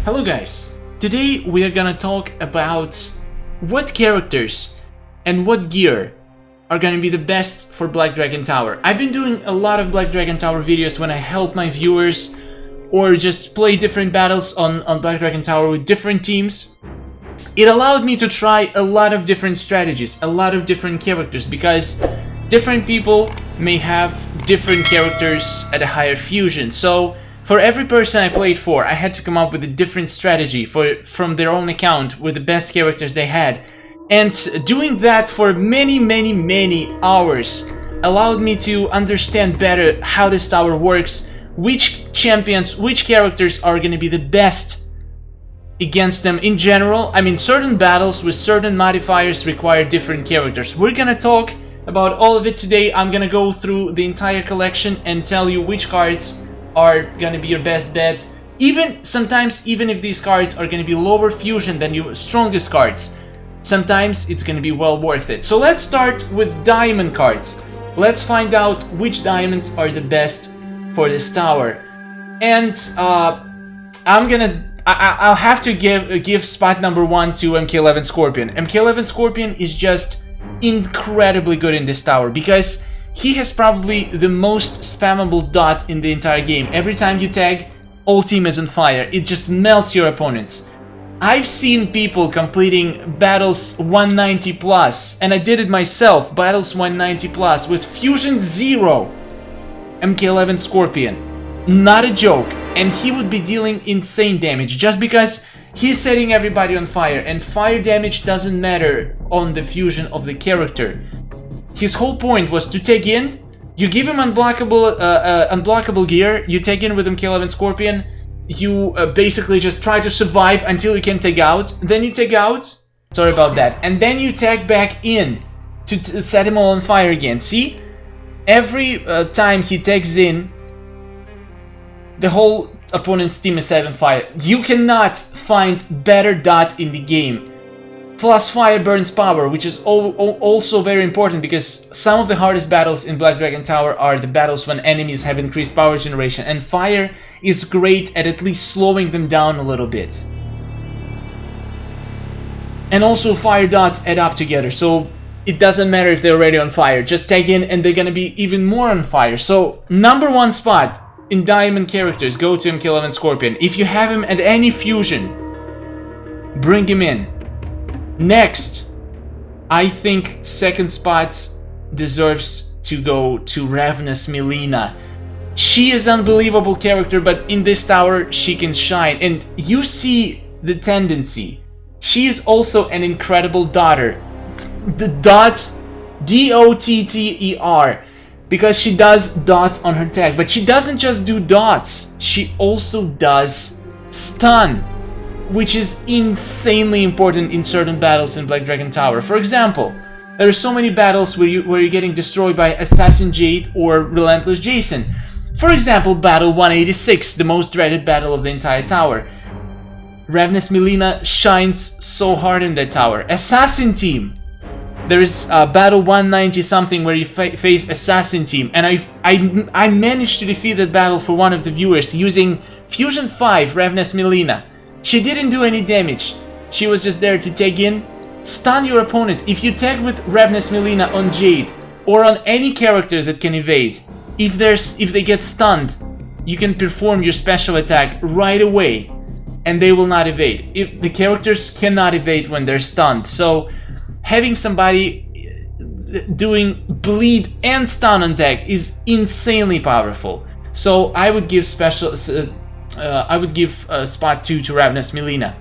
Hello guys, today we are gonna talk about what characters and what gear are gonna be the best for Black Dragon Tower. I've been doing a lot of Black Dragon Tower videos when I help my viewers or just play different battles on Black Dragon Tower with different teams. It allowed me to try a lot of different strategies, a lot of different characters, because different people may have different characters at a higher fusion. So for every person I played for, I had to come up with a different strategy from their own account with the best characters they had. And doing that for many hours allowed me to understand better how this tower works, which champions, which characters are going to be the best against them in general. I mean, certain battles with certain modifiers require different characters. We're going to talk about all of it today. I'm going to go through the entire collection and tell you which cards are gonna be your best bet. Sometimes even if these cards are gonna be lower fusion than your strongest cards, sometimes it's gonna be well worth it. So let's start with diamond cards. Let's find out which diamonds are the best for this tower. And I'll have to give spot number 1 to MK11 Scorpion. MK11 Scorpion is just incredibly good in this tower because he has probably the most spammable dot in the entire game. Every time you tag, all team is on fire. It just melts your opponents. I've seen people completing battles 190 plus, and I did it myself, battles 190 plus with Fusion 0 MK11 Scorpion. Not a joke. And he would be dealing insane damage just because he's setting everybody on fire, and fire damage doesn't matter on the fusion of the character. His whole point was to take in, you give him unblockable gear, you take in with MK11 Scorpion, you basically just try to survive until you can tag out, then you tag out, sorry about that, and then you tag back in to set him all on fire again. See? Every time he tags in, the whole opponent's team is set on fire. You cannot find better dot in the game. Plus fire burns power, which is also very important because some of the hardest battles in Black Dragon Tower are the battles when enemies have increased power generation, and fire is great at least slowing them down a little bit. And also fire dots add up together, so it doesn't matter if they're already on fire, just tag in and they're gonna be even more on fire. So number 1 spot in diamond characters, go to MK11 Scorpion. If you have him at any fusion, bring him in. Next, I think second spot deserves to go to Ravenous Melina. She is an unbelievable character, but in this tower she can shine, and you see the tendency. She is also an incredible dotter. The dot, D-O-T-T-E-R, because she does dots on her tag, but she doesn't just do dots, she also does stun, which is insanely important in certain battles in Black Dragon Tower. For example, there are so many battles where you're getting destroyed by Assassin Jade or Relentless Jason. For example, battle 186, the most dreaded battle of the entire tower. Ravenous Melina shines so hard in that tower. Assassin team. There is battle 190 something where you face Assassin team, and I managed to defeat that battle for one of the viewers using Fusion 5 Ravenous Melina. She didn't do any damage. She was just there to tag in, stun your opponent. If you tag with Ravenous Melina on Jade or on any character that can evade, if they get stunned, you can perform your special attack right away and they will not evade. If the characters cannot evade when they're stunned. So having somebody doing bleed and stun on tag is insanely powerful. So I would give spot 2 to Ravenous Melina.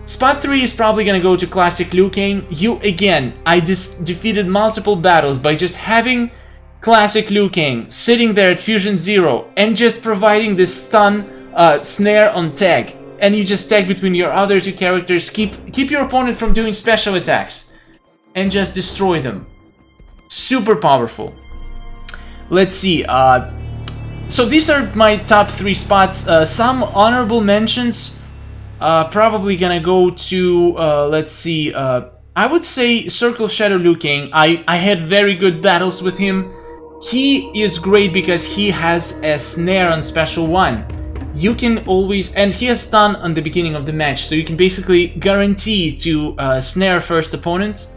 Spot 3 is probably gonna go to Classic Liu Kang. I just defeated multiple battles by just having Classic Liu Kang sitting there at Fusion 0 and just providing this stun snare on tag. And you just tag between your other 2 characters, keep your opponent from doing special attacks, and just destroy them. Super powerful. Let's see. So these are my top 3 spots. Some honorable mentions. Probably gonna go to, let's see, I would say Circle of Shadow Liu Kang. I had very good battles with him. He is great because he has a snare on special 1. you can always, and he has stun on the beginning of the match, so you can basically guarantee to snare first opponent,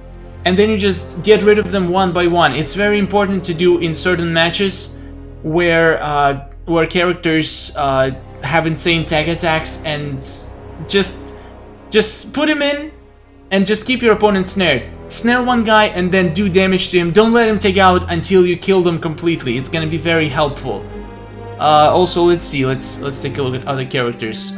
and then you just get rid of them one by one. It's very important to do in certain matches where characters have insane tag attacks, and just put him in and just keep your opponent snared. Snare one guy and then do damage to him. Don't let him take out until you kill them completely. It's gonna be very helpful. Also, let's see. Let's take a look at other characters.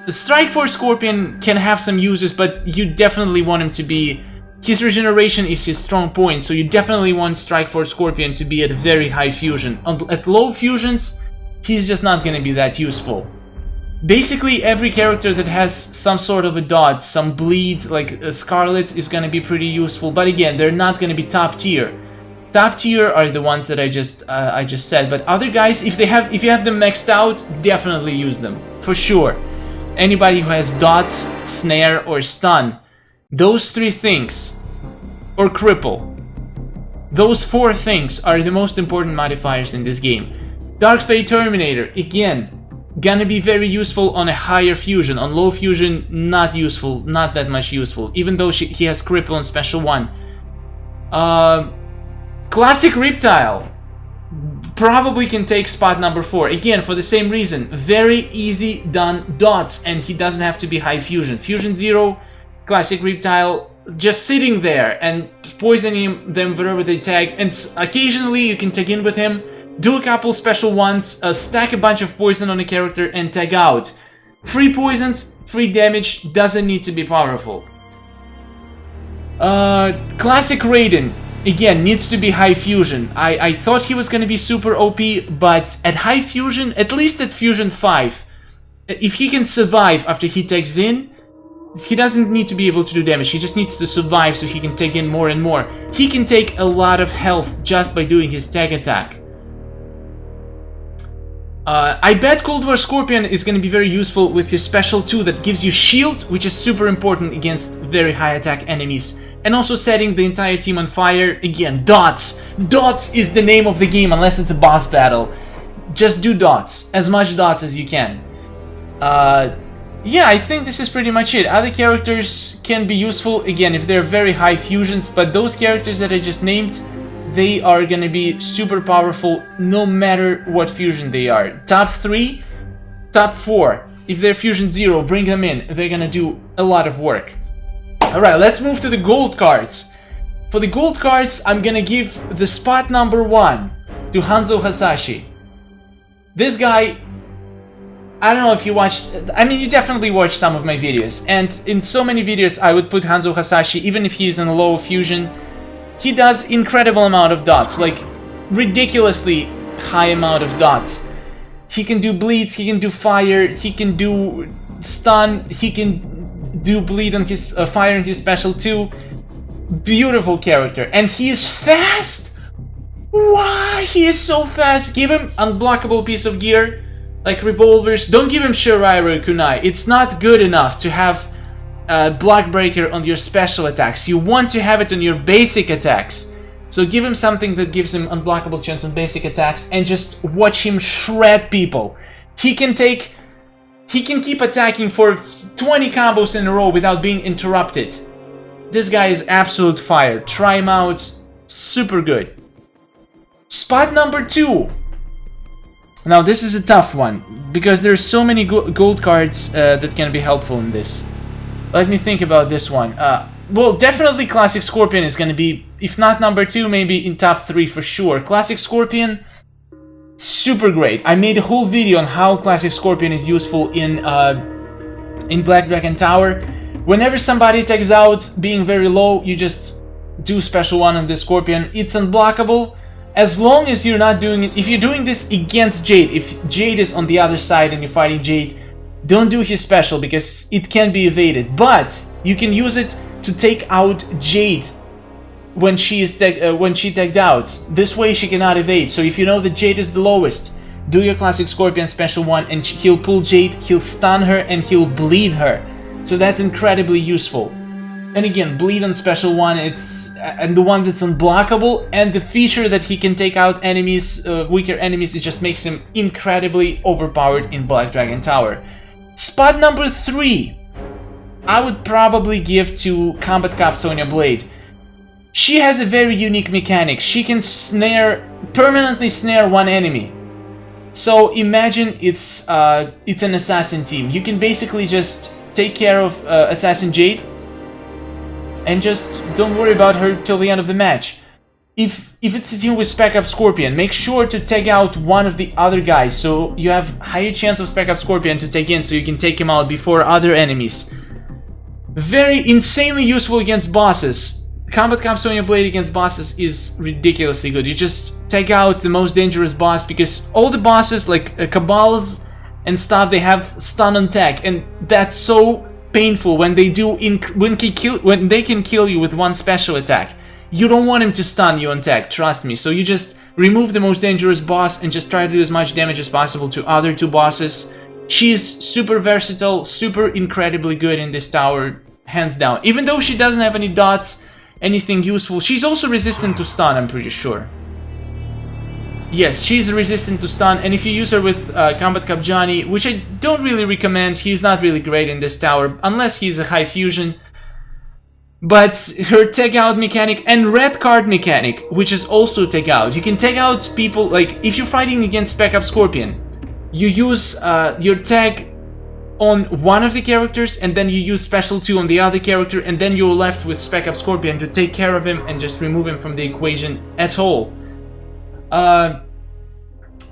Strike Force Scorpion can have some uses, but you definitely want him to be. His regeneration is his strong point, so you definitely want Strike Force Scorpion to be at very high fusion. At low fusions, he's just not gonna be that useful. Basically, every character that has some sort of a dot, some bleed, like Scarlet, is gonna be pretty useful. But again, they're not gonna be top tier. Top tier are the ones that I just said. But other guys, if you have them maxed out, definitely use them for sure. Anybody who has dots, snare, or stun, those 3 things, or cripple, those 4 things are the most important modifiers in this game. Dark Fate Terminator, again, gonna be very useful on a higher fusion. On low fusion, not useful, not that much useful, even though he has cripple on special 1. Classic Reptile probably can take spot number 4, again for the same reason. Very easy done dots, and he doesn't have to be high fusion. Fusion 0, Classic Reptile, just sitting there and poisoning them wherever they tag, and occasionally you can tag in with him. Do a couple special ones, stack a bunch of poison on a character and tag out. Free poisons, free damage, doesn't need to be powerful. Classic Raiden, again, needs to be high fusion. I thought he was gonna be super OP, but at high fusion, at least at fusion 5, if he can survive after he tags in, he doesn't need to be able to do damage, he just needs to survive so he can tag in more and more. He can take a lot of health just by doing his tag attack. I bet Cold War Scorpion is going to be very useful with his special 2 that gives you shield, which is super important against very high attack enemies. And also setting the entire team on fire. Again, dots! Dots is the name of the game unless it's a boss battle. Just do dots. As much dots as you can. Yeah, I think this is pretty much it. Other characters can be useful, again, if they're very high fusions, but those characters that I just named, they are gonna be super powerful no matter what fusion they are. Top 3, top 4. If they're fusion 0, bring them in. They're gonna do a lot of work. Alright, let's move to the gold cards. For the gold cards, I'm gonna give the spot number 1 to Hanzo Hasashi. This guy, I don't know if you watched, I mean, you definitely watched some of my videos, and in so many videos I would put Hanzo Hasashi, even if he's in low fusion. He does incredible amount of dots, like ridiculously high amount of dots. He can do bleeds, he can do fire, he can do stun, he can do bleed on his fire on his special 2. Beautiful character, and he is fast. Why? He is so fast. Give him unblockable piece of gear, like revolvers. Don't give him Shirairu Kunai. It's not good enough to have block breaker on your special attacks. You want to have it on your basic attacks. So give him something that gives him unblockable chance on basic attacks and just watch him shred people. He can keep attacking for 20 combos in a row without being interrupted. This guy is absolute fire. Try him out. Super good. Spot number 2. Now this is a tough one because there's so many gold cards that can be helpful in this. Let me think about this one. Well, definitely Classic Scorpion is going to be, if not number 2, maybe in top 3 for sure. Classic Scorpion, super great. I made a whole video on how Classic Scorpion is useful in Black Dragon Tower. Whenever somebody takes out being very low, you just do special 1 on the Scorpion. It's unblockable. As long as you're not doing it, if you're doing this against Jade, if Jade is on the other side and you're fighting Jade, don't do his special because it can be evaded, but you can use it to take out Jade when she is tagged out. This way she cannot evade. So if you know that Jade is the lowest, do your Classic Scorpion special 1 and he'll pull Jade, he'll stun her, and he'll bleed her. So that's incredibly useful. And again, bleed on special one, and the one that's unblockable, and the feature that he can take out enemies, weaker enemies, it just makes him incredibly overpowered in Black Dragon Tower. Spot number 3, I would probably give to Combat Cop Sonya Blade. She has a very unique mechanic. She can permanently snare one enemy. So imagine it's an assassin team. You can basically just take care of Assassin Jade and just don't worry about her till the end of the match. If it's a team with Spec Up Scorpion, make sure to tag out one of the other guys so you have higher chance of Spec Up Scorpion to take in, so you can take him out before other enemies. Very insanely useful against bosses. Combat Cop Sonya Blade against bosses is ridiculously good. You just take out the most dangerous boss, because all the bosses like Cabals and stuff, they have stun on tech, and that's so painful when they do when they can kill you with one special attack. You don't want him to stun you on tech, trust me. So you just remove the most dangerous boss and just try to do as much damage as possible to other two bosses. She's super versatile, super incredibly good in this tower, hands down. Even though she doesn't have any dots, anything useful, she's also resistant to stun, I'm pretty sure. Yes, she's resistant to stun, and if you use her with Combat Cop Johnny, which I don't really recommend, he's not really great in this tower, unless he's a high fusion. But her tag out mechanic and red card mechanic, which is also tag out. You can tag out people, like if you're fighting against Spec Up Scorpion, you use your tag on one of the characters, and then you use Special 2 on the other character, and then you're left with Spec Up Scorpion to take care of him and just remove him from the equation at all.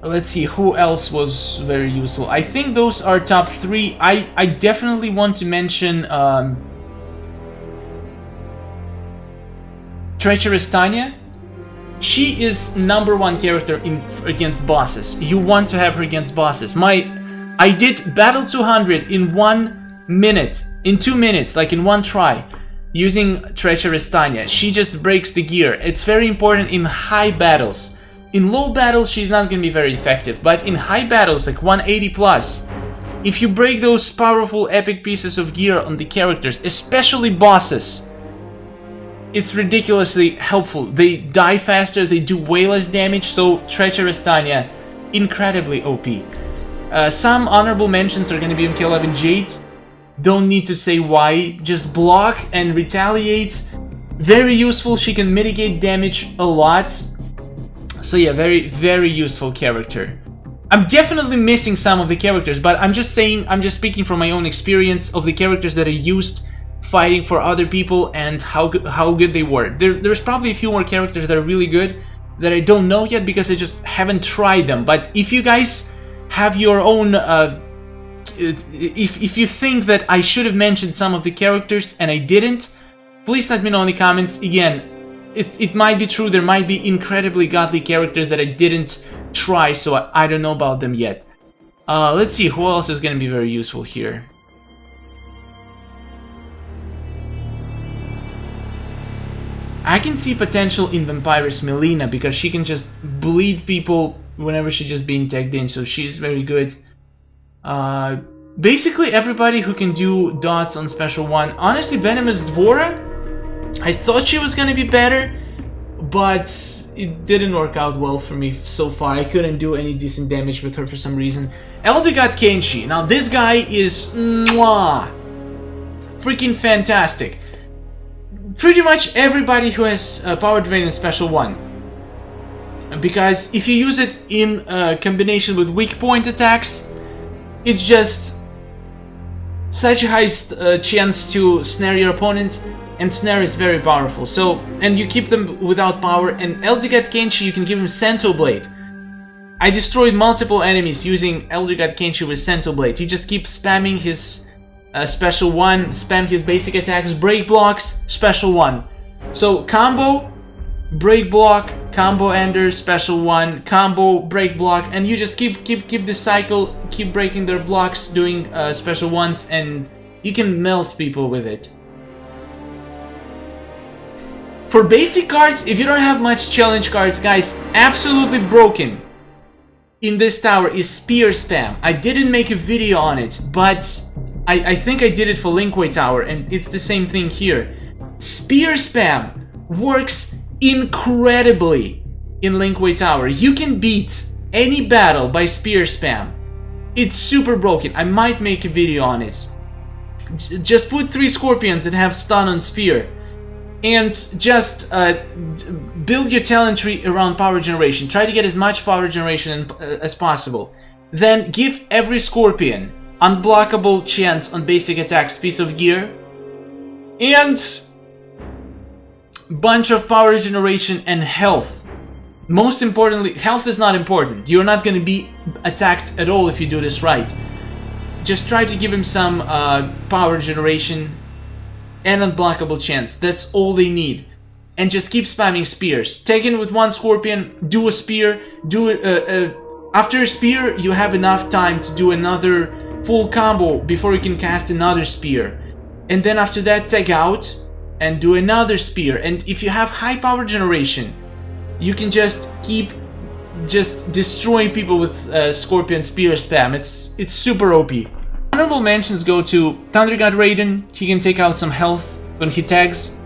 Let's see, who else was very useful? I think those are top 3. I definitely want to mention Treacherous Tanya. She is #1 character against bosses. You want to have her against bosses. I did Battle 200 in 1 minute, in 2 minutes, like in one try, using Treacherous Tanya. She just breaks the gear. It's very important in high battles. In low battles, she's not going to be very effective, but in high battles, like 180 plus, if you break those powerful epic pieces of gear on the characters, especially bosses, it's ridiculously helpful. They die faster, they do way less damage, so Treacherous Tanya, incredibly OP. Some honorable mentions are going to be MK11 Jade. Don't need to say why, just block and retaliate. Very useful, she can mitigate damage a lot. So yeah, very, very useful character. I'm definitely missing some of the characters, but I'm just saying, I'm just speaking from my own experience of the characters that I used fighting for other people and how good they were. There's probably a few more characters that are really good that I don't know yet because I just haven't tried them. But if you guys have your own, if you think that I should have mentioned some of the characters and I didn't, please let me know in the comments. Again, it might be true, there might be incredibly godly characters that I didn't try, so I don't know about them yet. Let's see, who else is going to be very useful here? I can see potential in Vampirus Melina, because she can just bleed people whenever she's just being tagged in, so she's very good. Basically everybody who can do dots on Special 1. Honestly, Venomous Dvora, I thought she was gonna be better, but it didn't work out well for me so far. I couldn't do any decent damage with her for some reason. Eldegat Kenshi. Now this guy is freaking fantastic. Pretty much everybody who has Power Drain in Special 1. Because if you use it in combination with weak point attacks, it's just such a high chance to snare your opponent. And snare is very powerful, so, and you keep them without power. And Eldegat Kenshi, you can give him Cento Blade. I destroyed multiple enemies using Eldegat Kenshi with Cento Blade. You just keep spamming his Special 1, spam his basic attacks, break blocks, Special 1. So combo, break block, combo ender, Special 1, combo, break block, and you just keep the cycle, keep breaking their blocks, doing Special 1s, and you can melt people with it. For basic cards, if you don't have much challenge cards, guys, absolutely broken in this tower is Spear Spam. I didn't make a video on it, but I think I did it for Linkway Tower, and it's the same thing here. Spear spam works incredibly in Linkway Tower. You can beat any battle by spear spam. It's super broken. I might make a video on it. Just put 3 scorpions that have stun on spear and just build your talent tree around power generation. Try to get as much power generation as possible. Then give every scorpion unblockable chance on basic attacks piece of gear and bunch of power generation and health. Most importantly, health is not important. You're not going to be attacked at all if you do this right. Just try to give him some power generation and unblockable chance. That's all they need. And just keep spamming spears. Take in with 1 scorpion, do a spear, after a spear, you have enough time to do another full combo before you can cast another spear. And then after that, tag out and do another spear. And if you have high power generation, you can just keep destroying people with Scorpion Spear spam. It's super OP. Honorable mentions go to Thunder God Raiden. He can take out some health when he tags.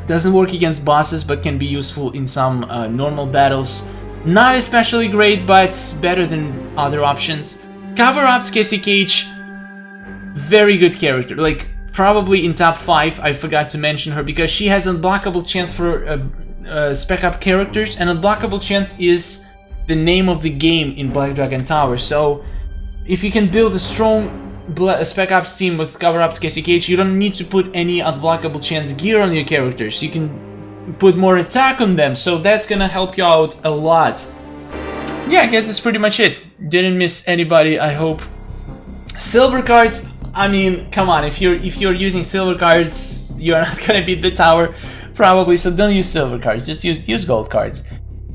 Doesn't work against bosses, but can be useful in some normal battles. Not especially great, but better than other options. Cover Ups Casey Cage, very good character. Like, probably in top 5. I forgot to mention her because she has unblockable chance for spec up characters, and unblockable chance is the name of the game in Black Dragon Tower. So if you can build a strong spec ups team with cover ups KCKH, you don't need to put any unblockable chance gear on your characters. You can put more attack on them, so that's gonna help you out a lot. Yeah, I guess that's pretty much it. Didn't miss anybody, I hope. Silver cards, I mean, come on, if you're using silver cards, you're not gonna beat the tower. Probably, so don't use silver cards, just use gold cards.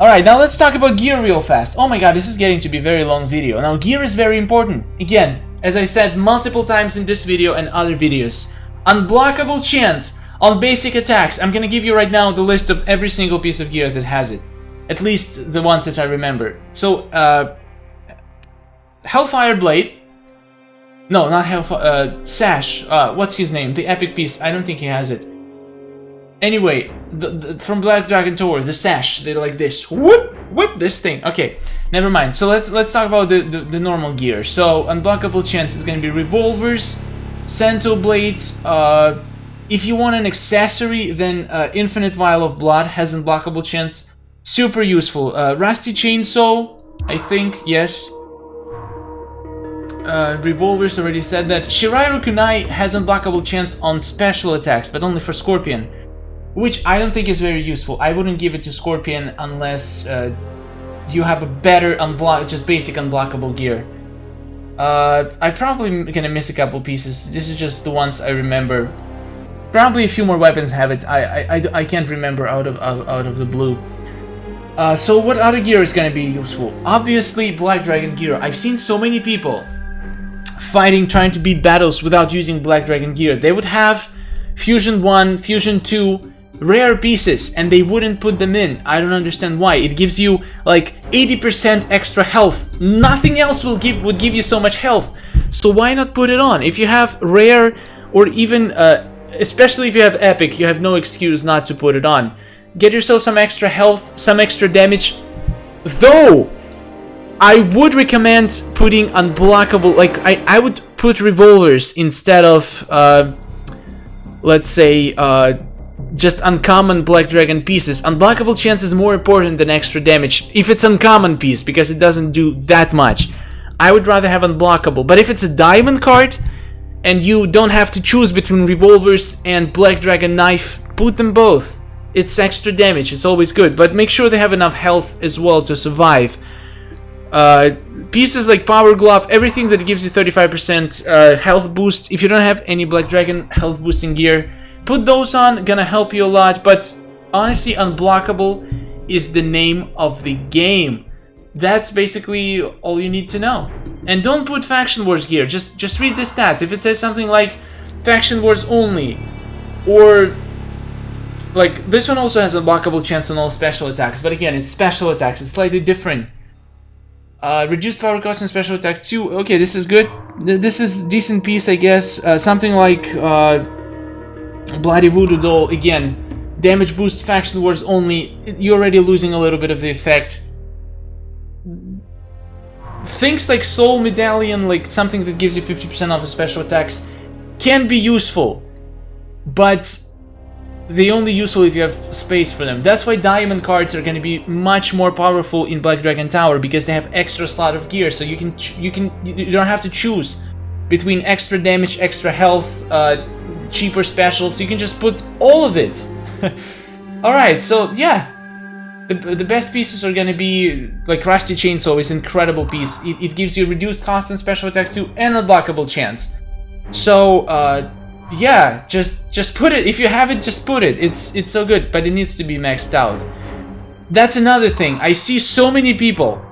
Alright, now let's talk about gear real fast. Oh my god, this is getting to be a very long video. Now, gear is very important. Again, as I said multiple times in this video and other videos, unblockable chance on basic attacks. I'm gonna give you right now the list of every single piece of gear that has it. At least the ones that I remember. So, Hellfire Blade. No, not Hellfire, Sash. What's his name? The epic piece. I don't think he has it. Anyway, from Black Dragon Tower, the sash, they're like this. Whoop, whoop, this thing. Okay, never mind. So let's talk about the normal gear. So unblockable chance is gonna be revolvers, Cento blades. If you want an accessory, then Infinite Vial of Blood has unblockable chance. Super useful. Rusty Chainsaw, I think, yes. Revolvers, already said that. Shirairu Kunai has unblockable chance on special attacks, but only for Scorpion, which I don't think is very useful. I wouldn't give it to Scorpion unless you have a better just basic unblockable gear. I'm probably gonna miss a couple pieces. This is just the ones I remember. Probably a few more weapons have it. I can't remember out of the blue. So what other gear is gonna be useful? Obviously Black Dragon gear. I've seen so many people trying to beat battles without using Black Dragon gear. They would have Fusion 1, Fusion 2, rare pieces, and they wouldn't put them in. I don't understand why. It gives you like 80% extra health. Nothing else would give you so much health. So why not put it on? If you have rare, or even especially if you have epic, you have no excuse not to put it on. Get yourself some extra health, some extra damage. Though I would recommend putting unblockable, like I would put revolvers instead of let's say just uncommon Black Dragon pieces. Unblockable chance is more important than extra damage if it's uncommon piece, because it doesn't do that much. I would rather have unblockable. But if it's a diamond card and you don't have to choose between revolvers and Black Dragon knife, put them both. It's extra damage, it's always good, but make sure they have enough health as well to survive. Pieces like Power Glove, everything that gives you 35% health boost. If you don't have any Black Dragon health boosting gear, put those on, gonna help you a lot. But honestly, unblockable is the name of the game. That's basically all you need to know. And don't put Faction Wars gear, just read the stats. If it says something like Faction Wars only, or like this one also has unblockable chance on all special attacks, but again, it's special attacks, it's slightly different. Reduced power cost and special attack 2. Okay, this is good. This is decent piece, I guess. Something like Bloody Voodoo Doll, again, damage boost Faction Wars only. You're already losing a little bit of the effect. Things like Soul Medallion, like something that gives you 50% off of special attacks, can be useful, but they only useful if you have space for them. That's why diamond cards are going to be much more powerful in Black Dragon Tower, because they have extra slot of gear, so you don't have to choose between extra damage, extra health, cheaper specials. You can just put all of it. Alright, so yeah, the best pieces are gonna be like Rusty Chainsaw is an incredible piece. It gives you reduced cost and special attack too, and a blockable chance. So yeah, just put it. If you have it, just put it. It's so good, but it needs to be maxed out. That's another thing. I see so many people,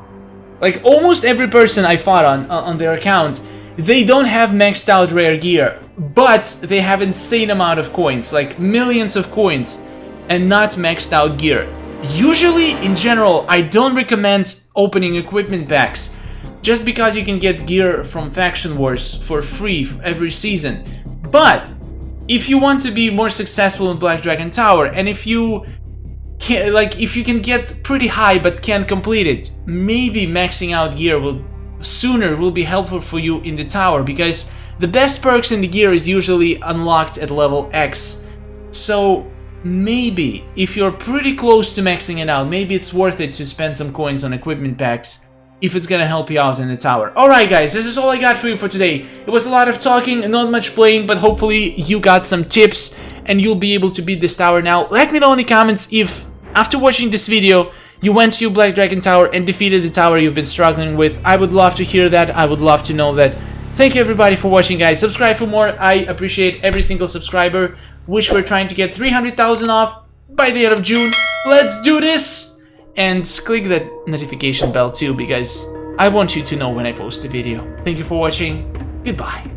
like almost every person I fought on their account, they don't have maxed out rare gear, but they have insane amount of coins, like millions of coins, and not maxed out gear. Usually, in general, I don't recommend opening equipment packs, just because you can get gear from Faction Wars for free every season. But if you want to be more successful in Black Dragon Tower, and if you can, if you can get pretty high but can't complete it, maybe maxing out gear will be helpful for you in the tower, because the best perks in the gear is usually unlocked at level X. So maybe if you're pretty close to maxing it out, maybe it's worth it to spend some coins on equipment packs if it's gonna help you out in the tower. Alright guys, this is all I got for you for today. It was a lot of talking and not much playing, but hopefully you got some tips and you'll be able to beat this tower now. Let me know in the comments if, after watching this video, you went to Black Dragon Tower and defeated the tower you've been struggling with. I would love to hear that. I would love to know that. Thank you everybody for watching, guys. Subscribe for more. I appreciate every single subscriber, which we're trying to get 300,000 off by the end of June. Let's do this! And click that notification bell too, because I want you to know when I post a video. Thank you for watching. Goodbye.